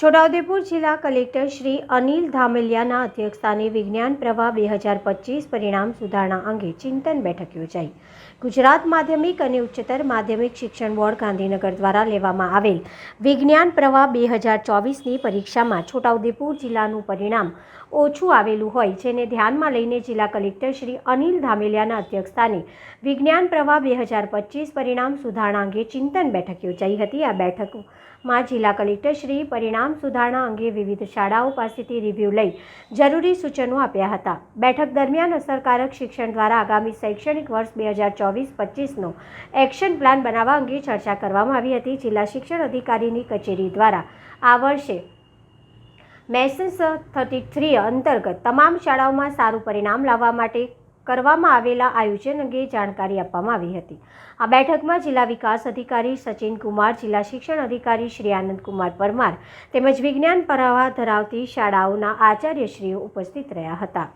છોટાઉદેપુર જિલ્લા કલેક્ટર શ્રી અનિલ ધામેલિયાના અધ્યક્ષસ્થાને વિજ્ઞાન પ્રવાહ 2025 પરિણામ સુધારણા અંગે ચિંતન બેઠક યોજાઈ. ગુજરાત માધ્યમિક અને ઉચ્ચતર માધ્યમિક શિક્ષણ બોર્ડ ગાંધીનગર દ્વારા લેવામાં આવેલ વિજ્ઞાન પ્રવાહ 2024ની પરીક્ષામાં છોટાઉદેપુર જિલ્લાનું પરિણામ ઓછું આવેલું હોય, જેને ધ્યાનમાં લઈને જિલ્લા કલેક્ટર શ્રી અનિલ ધામેલિયાના અધ્યક્ષસ્થાને વિજ્ઞાન પ્રવાહ 2025 પરિણામ સુધારણા અંગે ચિંતન બેઠક યોજાઈ હતી. આ બેઠકમાં જિલ્લા કલેક્ટર શ્રી પરિણામ સુધારણા અંગે વિવિધ શાળાઓ પાસેથી રિવ્યૂ લઈ જરૂરી સૂચનો આપ્યા હતા. બેઠક દરમિયાન અસરકારક શિક્ષણ દ્વારા આગામી શૈક્ષણિક વર્ષ 2024-25નો એક્શન પ્લાન બનાવવા અંગે ચર્ચા કરવામાં આવી હતી. જિલ્લા શિક્ષણ અધિકારીની કચેરી દ્વારા આ વર્ષે મેસન્સ 33 અંતર્ગત તમામ શાળાઓમાં સારું પરિણામ લાવવા માટે કરવામાં આવેલા આયોજન અંગે જાણકારી આપવામાં આવી હતી. આ બેઠકમાં જિલ્લા વિકાસ અધિકારી સચિન કુમાર, જિલ્લા શિક્ષણ અધિકારી શ્રી આનંદકુમાર પરમાર તેમજ વિજ્ઞાન પ્રવાહ ધરાવતી શાળાઓના આચાર્યશ્રીઓ ઉપસ્થિત રહ્યા હતા.